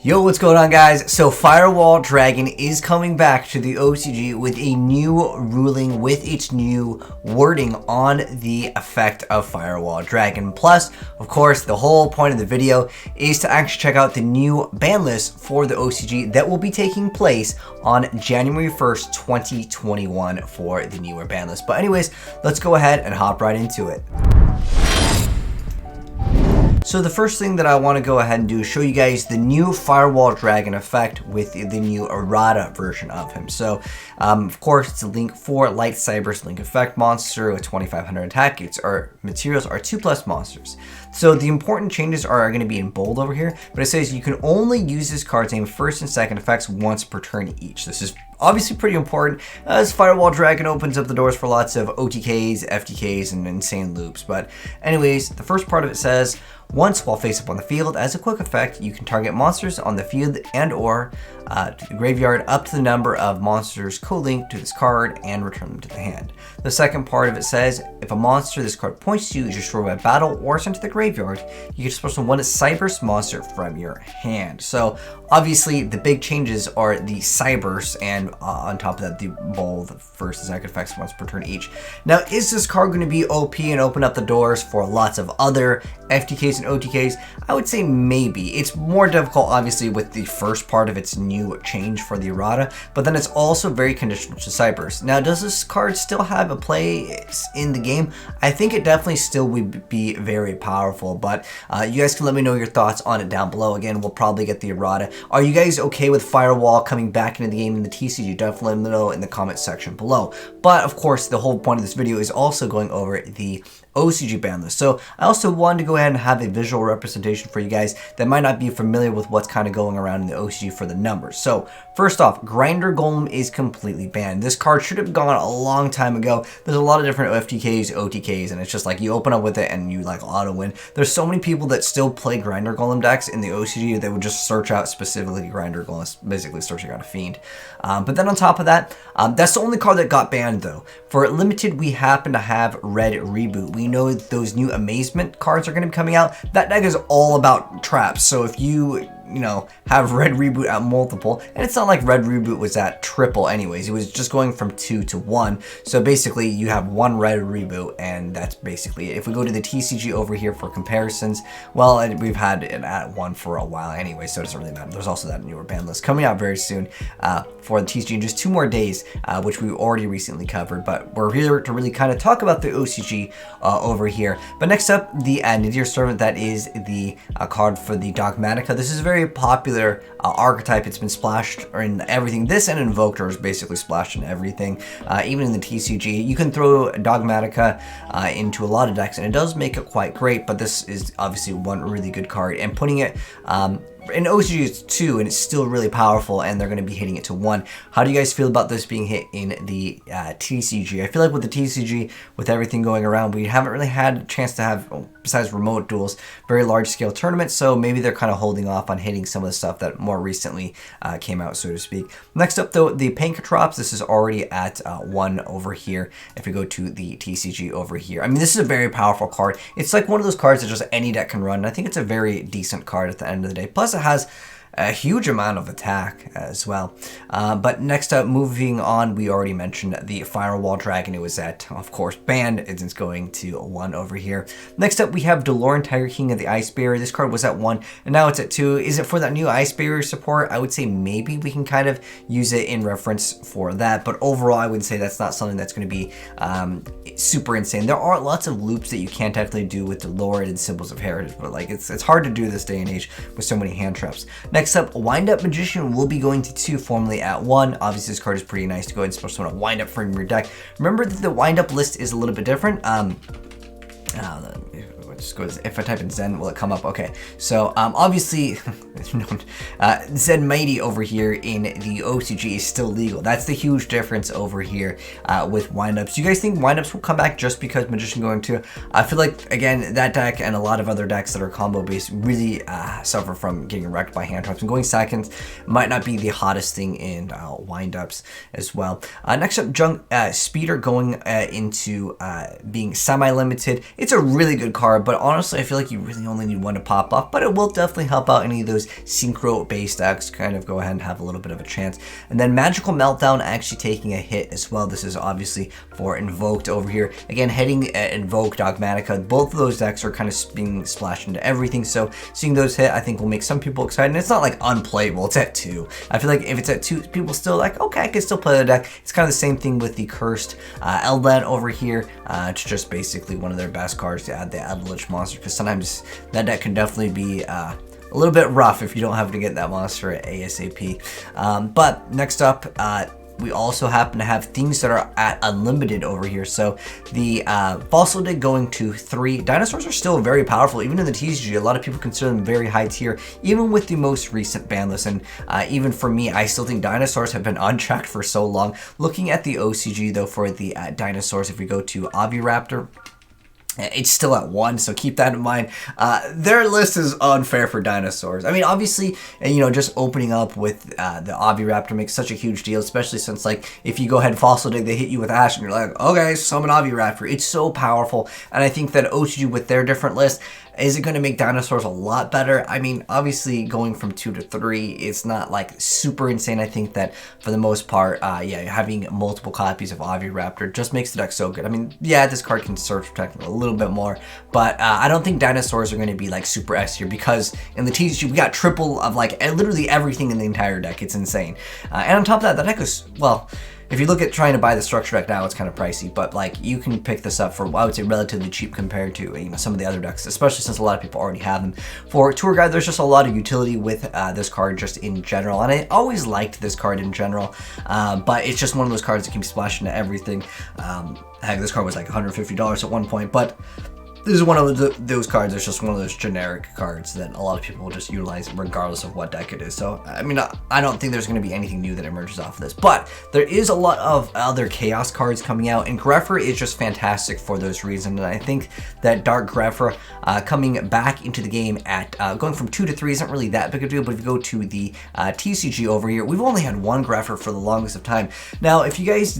Yo, what's going on, guys? So FireWall Dragon is coming back to the OCG with a new ruling with its new wording on the effect of FireWall Dragon. Plus, of course, the whole point of the video is to actually check out the new ban list for the OCG that will be taking place on January 1st, 2021 for the newer ban list. But anyways, let's go ahead and hop right into it. So the first thing that I want to go ahead and do is show you guys the new FireWall Dragon effect with the new Errata version of him. So, of course, it's a Link 4 Light Cyber's Link Effect monster with 2500 attack. Our materials are 2+ monsters. So the important changes are going to be in bold over here, but it says you can only use this card's name first and second effects once per turn each. This is obviously pretty important as FireWall Dragon opens up the doors for lots of OTKs, FTKs, and insane loops. But anyways, the first part of it says, once while face up on the field, as a quick effect, you can target monsters on the field and or to the graveyard up to the number of monsters co-linked to this card and return them to the hand. The second part of it says, if a monster this card points to is destroyed by battle or sent to the graveyard, you can disperse one Cyberse monster from your hand. So obviously the big changes are the Cyberse and on top of that the bold first and second effects once per turn each. Now, is this card going to be OP and open up the doors for lots of other FTKs and OTKs? I would say maybe. It's more difficult obviously with the first part of its new change for the Errata, but then it's also very conditional to Cyberse. Now, does this card still have a play in the game? I think it definitely still would be very powerful, but you guys can let me know your thoughts on it down below. Again, we'll probably get the Errata. Are you guys okay with FireWall coming back into the game in the TCG? Definitely let me know in the comment section below. But of course, the whole point of this video is also going over the OCG ban list. So I also wanted to go ahead and have a visual representation for you guys that might not be familiar with what's kind of going around in the OCG for the numbers. So first off, Grinder Golem is completely banned. This card should have gone a long time ago. There's a lot of different FTKs, OTKs, and it's just like you open up with it and you like auto win. There's so many people that still play Grinder Golem decks in the OCG that would just search out specifically Grinder Golem, basically searching out a fiend. But then on top of that, that's the only card that got banned though. For limited, we happen to have Red Reboot. We know those new Amazement cards are going to be coming out. That deck is all about traps. So if you have Red Reboot at multiple, and it's not like Red Reboot was at triple anyways, it was just going from 2 to 1. So basically you have one Red Reboot, and that's basically it. If we go to the TCG over here for comparisons, well, we've had it at 1 for a while anyway, so it doesn't really matter. There's also that newer ban list coming out very soon for the TCG in just 2 more days, which we already recently covered, but we're here to really kind of talk about the OCG over here. But next up, the Nadir Servant, that is the card for the Dogmatica. This is a very popular archetype. It's been splashed in everything. This and Invoked is basically splashed in everything, even in the TCG. You can throw Dogmatica into a lot of decks, and it does make it quite great, but this is obviously one really good card, and putting it in OCG it's 2, and it's still really powerful, and they're going to be hitting it to 1. How do you guys feel about this being hit in the TCG? I feel like with the TCG, with everything going around, we haven't really had a chance to have, besides remote duels, very large scale tournaments, so maybe they're kind of holding off on hitting some of the stuff that more recently came out, so to speak. Next up though, the Pankratrops. This is already at 1 over here. If we go to the TCG over here, I mean, this is a very powerful card. It's like one of those cards that just any deck can run, and I think it's a very decent card at the end of the day. Plus it has a huge amount of attack as well. But next up, moving on, we already mentioned the FireWall Dragon. It was at, of course, banned. It's going to 1 over here. Next up, we have Deloran, Tiger King of the Ice Barrier. This card was at 1, and now it's at 2. Is it for that new Ice Barrier support? I would say maybe we can kind of use it in reference for that, but overall, I would say that's not something that's going to be super insane. There are lots of loops that you can technically do with Deloran and Symbols of Heritage, but like it's hard to do this day and age with so many hand traps. Next up, Wind Up Magician will be going to 2, formerly at 1. Obviously, this card is pretty nice to go ahead and special summon a Wind Up from your deck. Remember that the Wind Up list is a little bit different. Just goes, if I type in Zen, will it come up? Okay, so obviously Zen Mighty over here in the OCG is still legal. That's the huge difference over here with windups. Do you guys think windups will come back just because Magician going to? I feel like, again, that deck and a lot of other decks that are combo based really suffer from getting wrecked by hand traps, and going second might not be the hottest thing in windups as well. Next up, Speeder going into being semi-limited. It's a really good card, but but honestly, I feel like you really only need one to pop up, but it will definitely help out any of those synchro-based decks kind of go ahead and have a little bit of a chance. And then Magical Meltdown actually taking a hit as well. This is obviously for Invoked over here. Again, hitting Invoke, Dogmatica, both of those decks are kind of being splashed into everything, so seeing those hit, I think will make some people excited. And it's not like unplayable, it's at 2. I feel like if it's at 2, people still like, okay, I can still play the deck. It's kind of the same thing with the Cursed Eldland over here. It's just basically one of their best cards to add the Avalanche monster, because sometimes that deck can definitely be a little bit rough if you don't have to get that monster ASAP. But next up, we also happen to have things that are at unlimited over here. So the Fossil Dig going to 3. Dinosaurs are still very powerful, even in the TCG. A lot of people consider them very high tier, even with the most recent ban list. And even for me, I still think dinosaurs have been untracked for so long. Looking at the OCG though for the dinosaurs, if we go to Oviraptor, it's still at 1, so keep that in mind. Their list is unfair for dinosaurs. I mean, obviously, you know, just opening up with the Oviraptor makes such a huge deal, especially since, like, if you go ahead and Fossil Dig, they hit you with Ash, and you're like, okay, summon Oviraptor. It's so powerful, and I think that OCG with their different list, is it going to make dinosaurs a lot better? I mean, obviously, going from 2 to 3, it's not, like, super insane. I think that, for the most part, yeah, having multiple copies of Oviraptor just makes the deck so good. I mean, yeah, this card can Surge Protect a little bit more, but I don't think dinosaurs are going to be, like, super S tier, because in the TCG, we got triple of, like, literally everything in the entire deck. It's insane. And on top of that, the deck is, well, if you look at trying to buy the structure deck now, it's kind of pricey, but like you can pick this up for, I would say, relatively cheap compared to, you know, some of the other decks, especially since a lot of people already have them. For Tour Guide, there's just a lot of utility with this card just in general, and I always liked this card in general, but it's just one of those cards that can be splashed into everything. Heck, this card was like $150 at one point, but this is one of those cards that's just one of those generic cards that a lot of people will just utilize regardless of what deck it is. So, I mean, I don't think there's going to be anything new that emerges off of this. But there is a lot of other Chaos cards coming out, and Grepher is just fantastic for those reasons. And I think that Dark Grepher coming back into the game at going from 2 to 3 isn't really that big a deal. But if you go to the TCG over here, we've only had one Grepher for the longest of time. Now, if you guys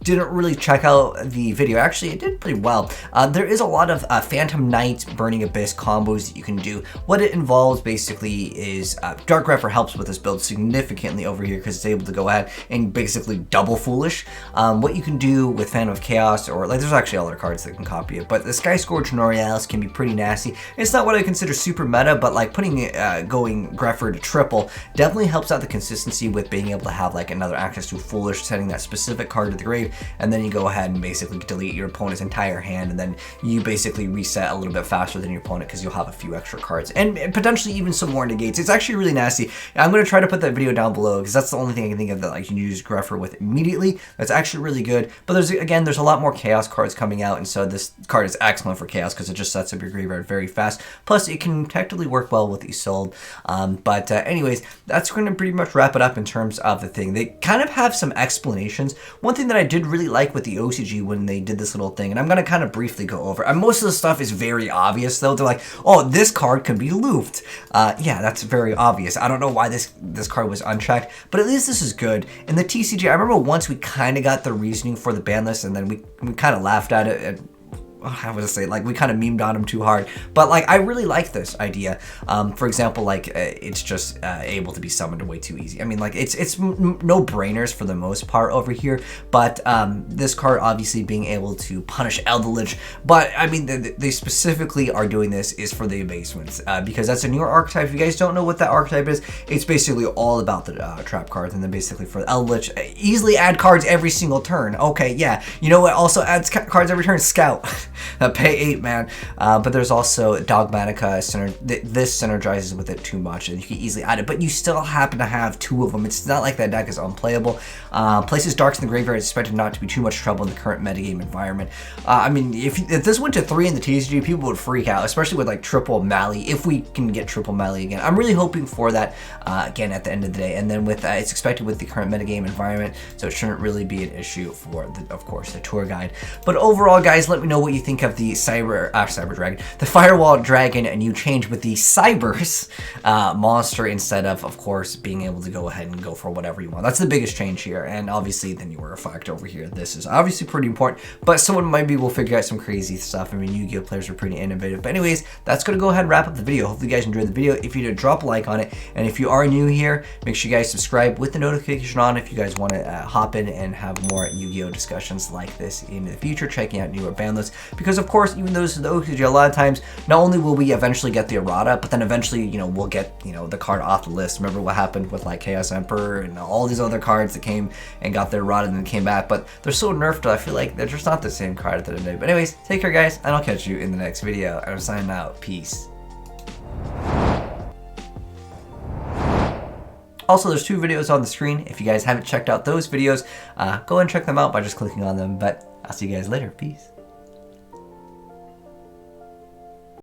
didn't really check out the video, actually, it did pretty well. There is a lot of Phantom Knight, Burning Abyss combos that you can do. What it involves basically is Dark Grepher helps with this build significantly over here because it's able to go ahead and basically double Foolish. What you can do with Phantom of Chaos, or like there's actually other cards that can copy it, but the Sky Scourge Norealis can be pretty nasty. It's not what I consider super meta, but like putting it, going Grepher to triple definitely helps out the consistency with being able to have like another access to Foolish, sending that specific card to the grave, and then you go ahead and basically delete your opponent's entire hand, and then you basically reset a little bit faster than your opponent because you'll have a few extra cards and potentially even some more negates. It's actually really nasty. I'm going to try to put that video down below because that's the only thing I can think of that like you can use Grepher with immediately. That's actually really good. But there's a lot more Chaos cards coming out, and so this card is excellent for Chaos because it just sets up your graveyard very fast. Plus, it can technically work well with Isolde. Anyways, that's going to pretty much wrap it up in terms of the thing. They kind of have some explanations. One thing that I did really like with the OCG when they did this little thing, and I'm going to kind of briefly go over. And most of the stuff is very obvious, though. They're like, oh, this card can be looped. Yeah, that's very obvious. I don't know why this card was untracked, but at least this is good. In the TCG, I remember once we kind of got the reasoning for the ban list, and then we kind of laughed at it. And I would say, like, we kind of memed on him too hard, but like I really like this idea. For example, like it's just able to be summoned way too easy. I mean, like it's no brainers for the most part over here, but this card obviously being able to punish Eldritch, but I mean they specifically are doing this is for the abasements because that's a newer archetype. If you guys don't know what that archetype is, it's basically all about the trap cards, and then basically for Eldritch, easily add cards every single turn. Okay, yeah, you know what also adds cards every turn? Scout. Pay 8, man. But there's also Dogmatica. This synergizes with it too much, and you can easily add it, but you still happen to have 2 of them. It's not like that deck is unplayable. Places Darks in the graveyard is expected not to be too much trouble in the current metagame environment. I mean, if this went to 3 in the TCG, people would freak out, especially with like triple Mally, if we can get triple Mally again. I'm really hoping for that again at the end of the day, and then with it's expected with the current metagame environment, so it shouldn't really be an issue for, of course, the tour guide. But overall, guys, let me know what you think think of the Cyber Dragon, the FireWall Dragon, and you change with the Cybers monster instead of course, being able to go ahead and go for whatever you want. That's the biggest change here, and obviously the newer effect over here. This is obviously pretty important, but someone maybe will figure out some crazy stuff. I mean, Yu-Gi-Oh players are pretty innovative. But anyways, that's going to go ahead and wrap up the video. Hopefully you guys enjoyed the video. If you did, drop a like on it, and if you are new here, make sure you guys subscribe with the notification on if you guys want to hop in and have more Yu-Gi-Oh discussions like this in the future, checking out newer ban lists. Because of course, even though this is the OCG, a lot of times, not only will we eventually get the Errata, but then eventually, you know, we'll get, you know, the card off the list. Remember what happened with like Chaos Emperor and all these other cards that came and got their Errata and then came back, but they're so nerfed, I feel like they're just not the same card at the end of the day. But anyways, take care guys, and I'll catch you in the next video. I'm signing out. Peace. Also, there's 2 videos on the screen. If you guys haven't checked out those videos, go and check them out by just clicking on them. But I'll see you guys later. Peace.